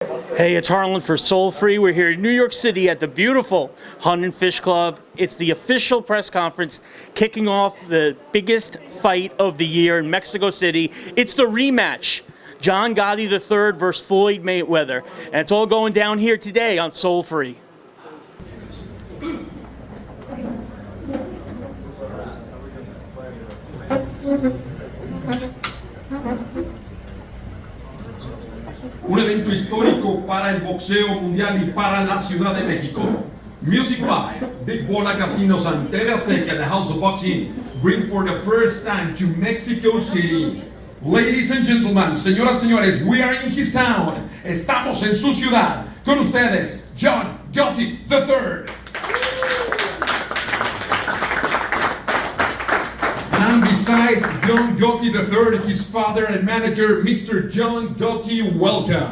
Hey, it's Harlan for Sole Free. We're here in New York City at the beautiful Hunt and Fish Club. It's the official press conference kicking off the biggest fight of the year in Mexico City. It's the rematch, John Gotti III versus Floyd Mayweather. And it's all going down here today on Sole Free. Un evento histórico para el boxeo mundial y para la Ciudad de México. Music by Big Bola Casinos and TV Azteca, the House of Boxing, bring for the first time to Mexico City. Ladies and gentlemen, señoras y señores, we are in his town. Estamos en su ciudad. Con ustedes, John Gotti III. And besides John Gotti III, his father and manager, Mr. John Gotti, welcome.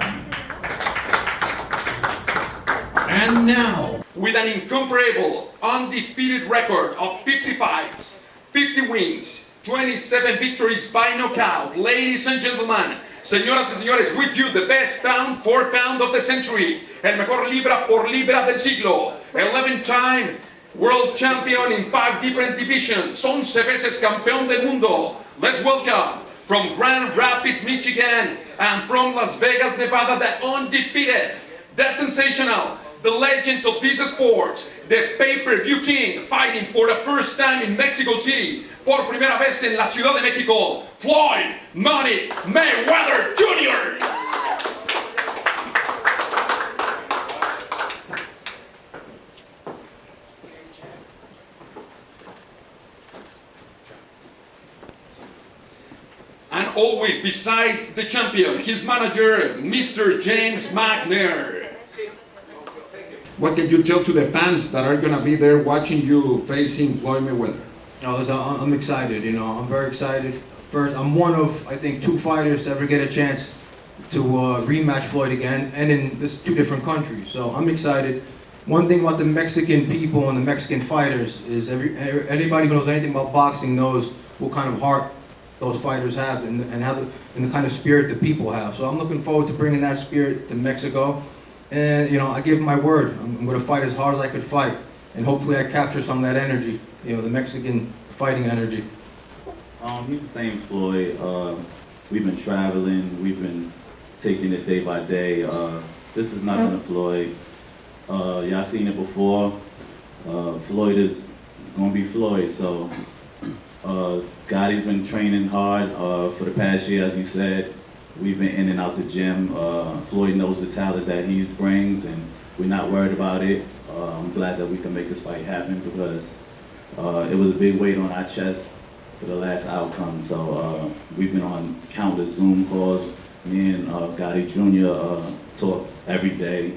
And now, with an incomparable, undefeated record of 50 fights, 50 wins, 27 victories by knockout, ladies and gentlemen, señoras y señores, with you, the best pound for pound of the century, el mejor libra por libra del siglo, 11-time world champion in 5 different divisions, 11 veces campeón del mundo. Let's welcome, from Grand Rapids, Michigan, and from Las Vegas, Nevada, the undefeated, the sensational, the legend of this sport, the pay-per-view king, fighting for the first time in Mexico City, por primera vez en la Ciudad de México, Floyd Mayweather Jr. And always besides the champion, his manager, Mr. James McNair. What can you tell to the fans that are going to be there watching you facing Floyd Mayweather? I'm excited, I'm very excited. First, I'm one of, I think, 2 fighters to ever get a chance to rematch Floyd again, and in 2 different countries. So I'm excited. One thing about the Mexican people and the Mexican fighters is anybody who knows anything about boxing knows what kind of heart those fighters have and the kind of spirit that people have. So I'm looking forward to bringing that spirit to Mexico. And I give my word, I'm going to fight as hard as I could fight. And hopefully I capture some of that energy, the Mexican fighting energy. He's the same Floyd. We've been traveling, we've been taking it day by day. This is nothing to Floyd. Y'all seen it before. Floyd is going to be Floyd, so Gotti's been training hard for the past year, as he said. We've been in and out the gym. Floyd knows the talent that he brings, and we're not worried about it. I'm glad that we can make this fight happen because it was a big weight on our chest for the last outcome. So we've been on countless Zoom calls. Me and Gotti Jr. talk every day.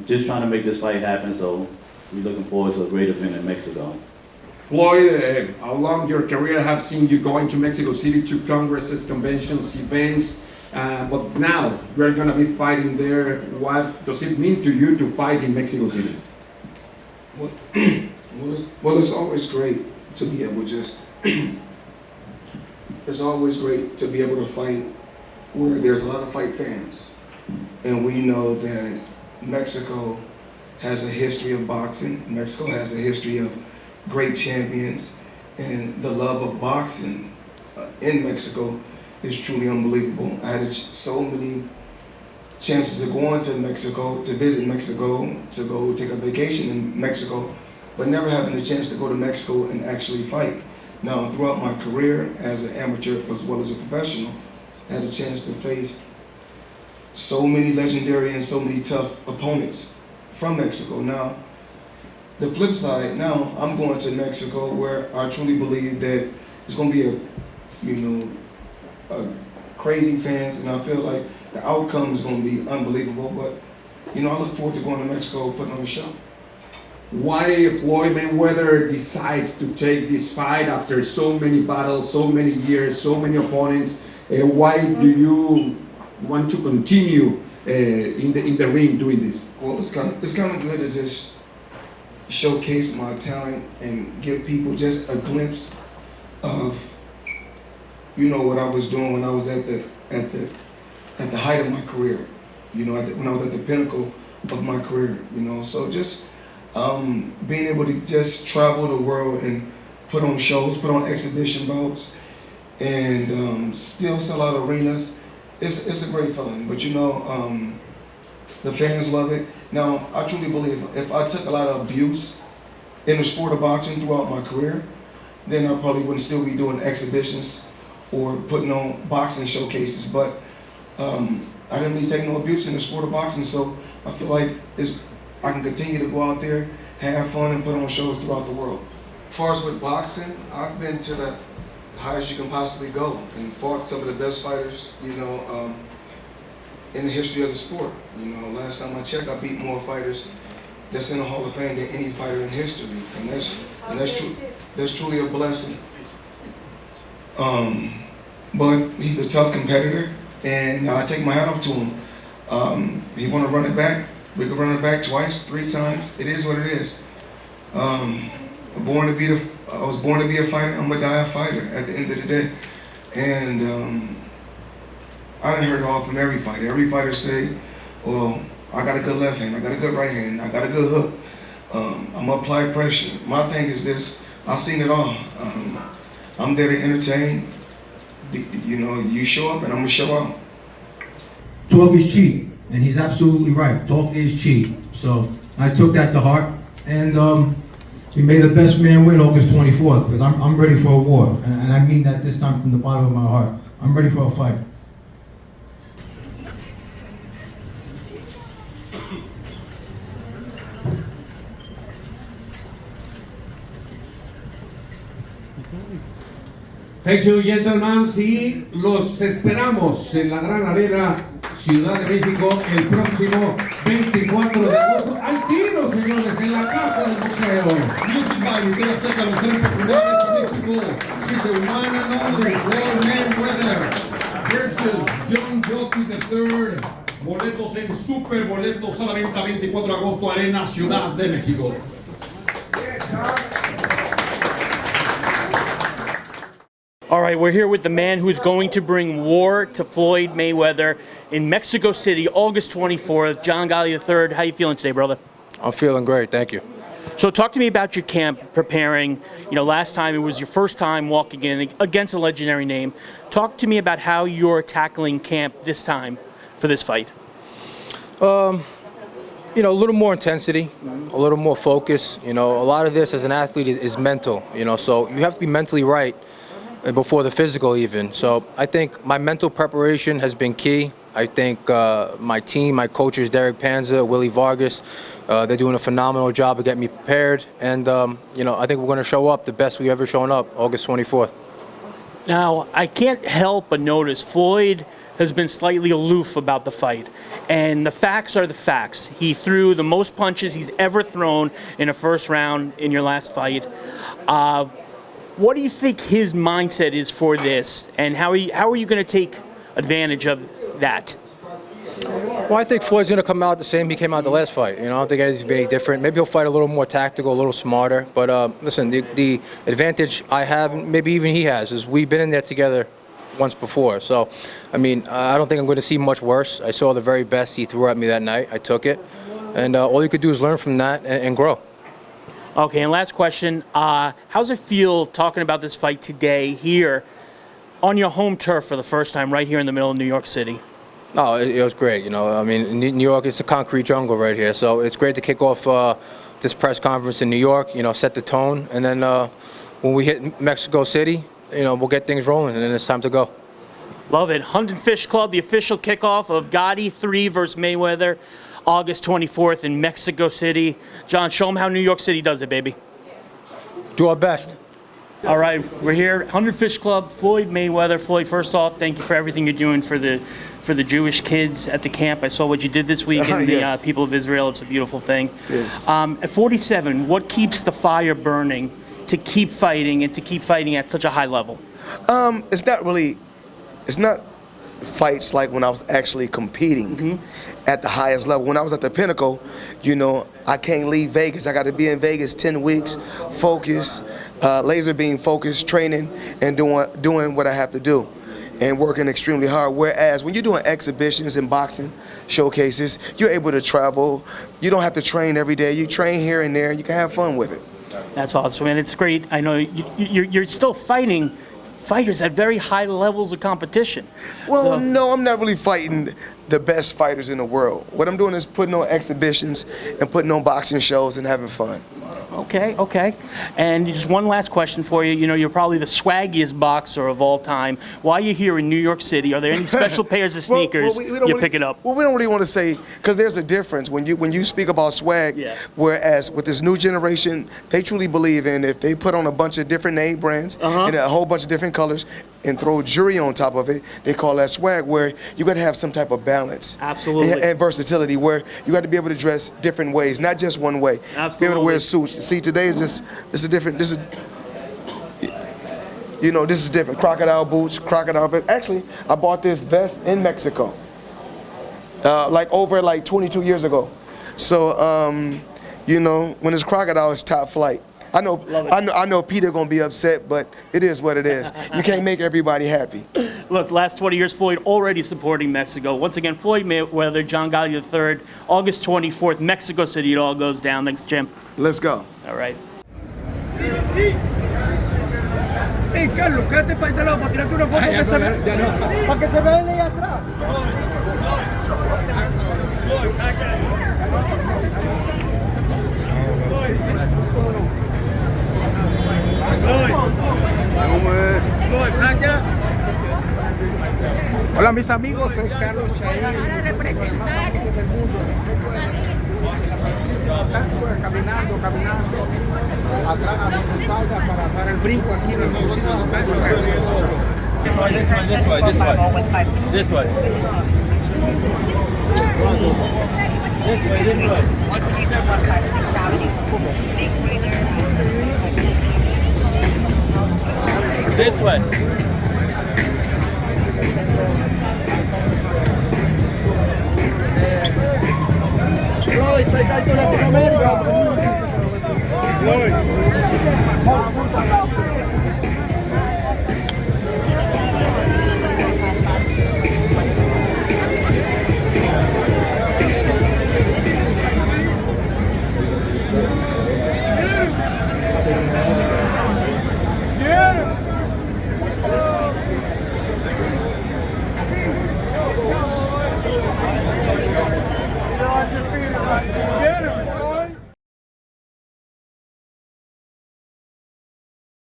Just trying to make this fight happen, so we're looking forward to a great event in Mexico. Floyd, along your career, I have seen you going to Mexico City to congresses, conventions, events, but now you're going to be fighting there. What does it mean to you to fight in Mexico City? Well, it's always great to be able it's always great to be able to fight where there's a lot of fight fans. And we know that Mexico has a history of boxing. Mexico has a history of great champions, and the love of boxing in Mexico is truly unbelievable. I had so many chances of going to Mexico, to visit Mexico, to go take a vacation in Mexico, but never having the chance to go to Mexico and actually fight. Now, throughout my career as an amateur as well as a professional, I had a chance to face so many legendary and so many tough opponents from Mexico. Now, the flip side, now I'm going to Mexico where I truly believe that it's going to be a crazy fans, and I feel like the outcome is going to be unbelievable. But I look forward to going to Mexico, putting on a show. Why Floyd Mayweather decides to take this fight after so many battles, so many years, so many opponents? Why do you want to continue in the ring doing this? Well, it's kind of good to just showcase my talent and give people just a glimpse of what I was doing when I was at the height of my career. you know, when I was at the pinnacle of my career, you know. So just being able to just travel the world and put on shows, put on exhibition bouts, and still sell out arenas, it's a great feeling. But you know, the fans love it. Now, I truly believe if I took a lot of abuse in the sport of boxing throughout my career, then I probably wouldn't still be doing exhibitions or putting on boxing showcases. But I didn't really take no abuse in the sport of boxing, so I feel like I can continue to go out there, have fun, and put on shows throughout the world. As far as with boxing, I've been to the highest you can possibly go and fought some of the best fighters, you know, in the history of the sport. You know, last time I checked, I beat more fighters that's in the Hall of Fame than any fighter in history, and that's truly a blessing. But he's a tough competitor, and I take my hat off to him. He want to run it back. We could run it back twice, 3 times. It is what it is. I was born to be a fighter. I'm gonna die a fighter at the end of the day. And I done heard it all from every fighter. Every fighter say, well, I got a good left hand, I got a good right hand, I got a good hook. I'm gonna apply pressure. My thing is this, I've seen it all. I'm there to entertain. You know, you show up and I'm gonna show out. Talk is cheap, and he's absolutely right. Talk is cheap. So I took that to heart, and we made the best man win August 24th, because I'm ready for a war, and I mean that this time from the bottom of my heart. I'm ready for a fight. Thank you, gentlemen. Sí, los esperamos en la gran arena Ciudad de México el próximo 24 de agosto. ¡Al tiro, señores, en la casa del boxeo! Music by ustedes acerca de los centros populares de México. Dice one and only Floyd Mayweather versus John Gotti III. Boletos en Super Boletos a la venta 24 de agosto, Arena Ciudad de México. All right, we're here with the man who's going to bring war to Floyd Mayweather in Mexico City, August 24th. John Gotti III. How you feeling today, brother? I'm feeling great, thank you. So talk to me about your camp preparing. You know, last time it was your first time walking in against a legendary name. Talk to me about how you're tackling camp this time for this fight. You know, a little more intensity, a little more focus. You know, a lot of this as an athlete is mental, you know, so you have to be mentally right before the physical even. So I think my mental preparation has been key. I think my team, my coaches, Derek Panza, Willie Vargas, they're doing a phenomenal job of getting me prepared. And, you know, I think we're going to show up the best we've ever shown up, August 24th. Now, I can't help but notice Floyd has been slightly aloof about the fight. And the facts are the facts. He threw the most punches he's ever thrown in a first round in your last fight. What do you think his mindset is for this, and how are you going to take advantage of that? Well, I think Floyd's going to come out the same he came out the last fight. You know, I don't think anything's any different. Maybe he'll fight a little more tactical, a little smarter. But listen, the advantage I have, maybe even he has, is we've been in there together once before. So, I mean, I don't think I'm going to see much worse. I saw the very best he threw at me that night. I took it. And all you could do is learn from that and grow. Okay, and last question. How's it feel talking about this fight today here on your home turf for the first time right here in the middle of New York City? Oh, it was great. You know, I mean, New York is a concrete jungle right here. So it's great to kick off this press conference in New York, you know, set the tone. And then when we hit Mexico City, you know, we'll get things rolling, and then it's time to go. Love it. Hunt and Fish Club, the official kickoff of Gotti III versus Mayweather, August 24th in Mexico City. John, show them how New York City does it, baby. Do our best. All right, we're here, Hunt and Fish Club, Floyd Mayweather. Floyd, first off, thank you for everything you're doing for the Jewish kids at the camp. I saw what you did this week in Yes. the people of Israel. It's a beautiful thing. Yes. At 47, what keeps the fire burning to keep fighting and to keep fighting at such a high level? It's not fights like when I was actually competing at the highest level. When I was at the pinnacle, you know, I can't leave Vegas. I got to be in Vegas 10 weeks, focus, laser beam focus, training, and doing what I have to do. and working extremely hard. Whereas when you're doing exhibitions in boxing, showcases, you're able to travel. You don't have to train every day. You train here and there. You can have fun with it. That's awesome, and it's great. I know you're still fighting fighters at very high levels of competition. Well, no, I'm not really fighting the best fighters in the world. What I'm doing is putting on exhibitions and putting on boxing shows and having fun. Okay, okay. And just one last question for you. You know, you're probably the swaggiest boxer of all time. While you're here in New York City, are there any special pairs of sneakers you're picking up? Well, we don't really want to say, because there's a difference when you speak about swag. Yeah. Whereas with this new generation, they truly believe in if they put on a bunch of different name brands and a whole bunch of different colors and throw jewelry on top of it, they call that swag, where you got to have some type of balance. Absolutely. And versatility, where you got to be able to dress different ways, not just one way. Absolutely. Be able to wear suits. See, today is this is different. This is, you know, this is different. Crocodile boots, crocodile vest. Actually, I bought this vest in Mexico, like over 22 years ago. So, you know, when it's crocodile, it's top flight. I know Peter gonna be upset, but it is what it is. You can't make everybody happy. Look, last 20 years, Floyd already supporting Mexico. Once again, Floyd Mayweather, John Gotti III, August 24th, Mexico City. It all goes down. Thanks, Jim. Let's go. All right. Hey, Carlos, quédate para este lado para tirarte una foto para que se vea él ahí atrás. Hola mis amigos, soy Carlos Chaín. Para representar. Caminando, atrás a mi espalda para dar el brinco aquí en el This way. This way. This way.